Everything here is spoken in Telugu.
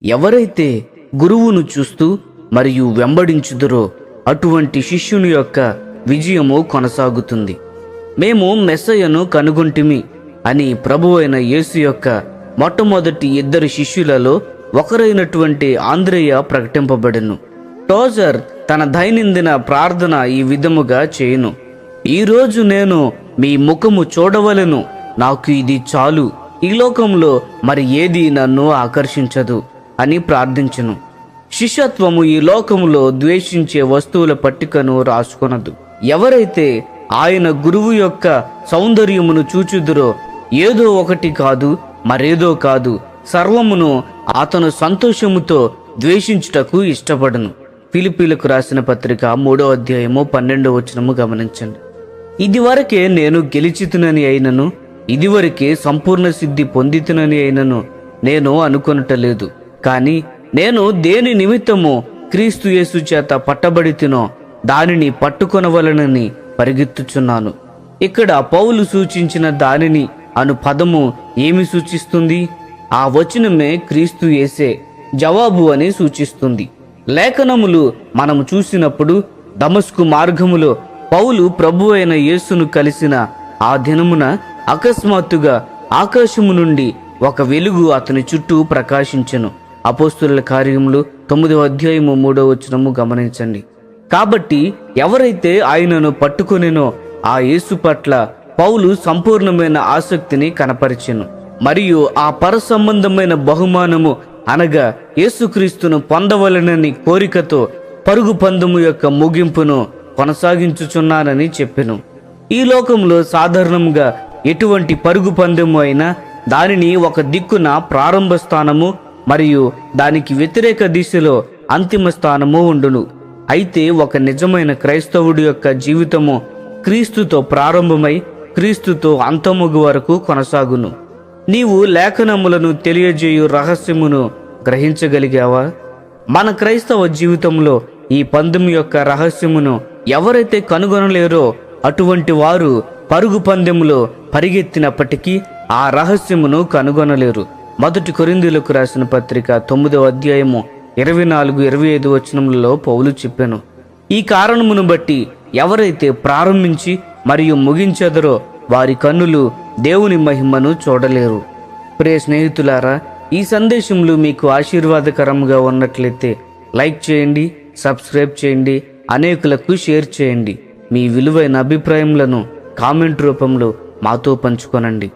ఎవరైతే గురువును చూస్తూ మరియు వెంబడించుదురో అటువంటి శిష్యుని యొక్క విజయము కొనసాగుతుంది. మేము మెస్సయ్యను కనుగొంటిమి అని ప్రభువైన యేసు యొక్క మొట్టమొదటి 2 శిష్యులలో ఒకరైనటువంటి ఆంద్రేయ ప్రకటింపబడెను. టోజర్ తన దైనందిన ప్రార్థన ఈ విధముగా చేయును: ఈరోజు నేను మీ ముఖము చూడవలెను, నాకు ఇది చాలు, ఈ లోకంలో మరి ఏది నన్ను ఆకర్షించదు అని ప్రార్థించును. శిష్యత్వము ఈ లోకములో ద్వేషించే వస్తువుల పట్టికను రాసుకొనదు. ఎవరైతే ఆయన గురువు యొక్క సౌందర్యమును చూచుదురో ఏదో ఒకటి కాదు, మరేదో కాదు, సర్వమును అతను సంతోషముతో ద్వేషించుటకు ఇష్టపడను. ఫిలిప్పీలకు రాసిన పత్రిక 3వ అధ్యాయము 12వ వచనము గమనించండి. ఇదివరకే నేను గెలిచితునని అయినను, ఇదివరకే సంపూర్ణ సిద్ధి పొందితునని అయినను నేను అనుకొనటలేదు. కానీ నేను దేని నిమిత్తము క్రీస్తు యేసు చేత పట్టబడితినో దానిని పట్టుకొనవలనని పరిగెత్తుచున్నాను. ఇక్కడ పౌలు సూచించిన దానిని అను పదము ఏమి సూచిస్తుంది? ఆ వచనమే క్రీస్తు యేసే జవాబు అని సూచిస్తుంది. లేఖనములు మనము చూసినప్పుడు దమస్కు మార్గములో పౌలు ప్రభు అయిన యేసును కలిసిన ఆ దినమున అకస్మాత్తుగా ఆకాశము నుండి ఒక వెలుగు అతని చుట్టూ ప్రకాశించెను. అపోస్తుల కార్యములు 9వ అధ్యాయము 3వ వచనము గమనించండి. కాబట్టి ఎవరైతే ఆయనను పట్టుకొనెనో ఆ యేసు పట్ల పౌలు సంపూర్ణమైన ఆసక్తిని కనపరిచెను. మరియు ఆ పరసంబంధమైన బహుమానము అనగా యేసుక్రీస్తును పొందవలనని కోరికతో పరుగు పందెము యొక్క ముగింపును కొనసాగించుచున్నానని చెప్పెను. ఈ లోకంలో సాధారణంగా ఎటువంటి పరుగు పందెము అయినా దానిని ఒక దిక్కున ప్రారంభ స్థానము మరియు దానికి వ్యతిరేక దిశలో అంతిమ స్థానము ఉండును. అయితే ఒక నిజమైన క్రైస్తవుడి యొక్క జీవితము క్రీస్తుతో ప్రారంభమై క్రీస్తుతో అంతముగు వరకు కొనసాగును. నీవు లేఖనములను తెలియజేయు రహస్యమును గ్రహించగలిగావా? మన క్రైస్తవ జీవితంలో ఈ పందెం యొక్క రహస్యమును ఎవరైతే కనుగొనలేరో అటువంటి వారు పరుగు పందెములో పరిగెత్తినప్పటికీ ఆ రహస్యమును కనుగొనలేరు. 1 కొరింథీయులకు రాసిన పత్రిక 9వ అధ్యాయము 24-25 వచనములలో పౌలు చెప్పెను: ఈ కారణమును బట్టి ఎవరైతే ప్రారంభించి మరియు ముగించెదరో వారి కన్నులు దేవుని మహిమను చూడలేరు. ప్రియ స్నేహితులారా, ఈ సందేశములు మీకు ఆశీర్వాదకరంగా ఉన్నట్లయితే లైక్ చేయండి, సబ్స్క్రైబ్ చేయండి, అనేకులకు షేర్ చేయండి. మీ విలువైన అభిప్రాయములను కామెంట్ రూపంలో మాతో పంచుకొనండి.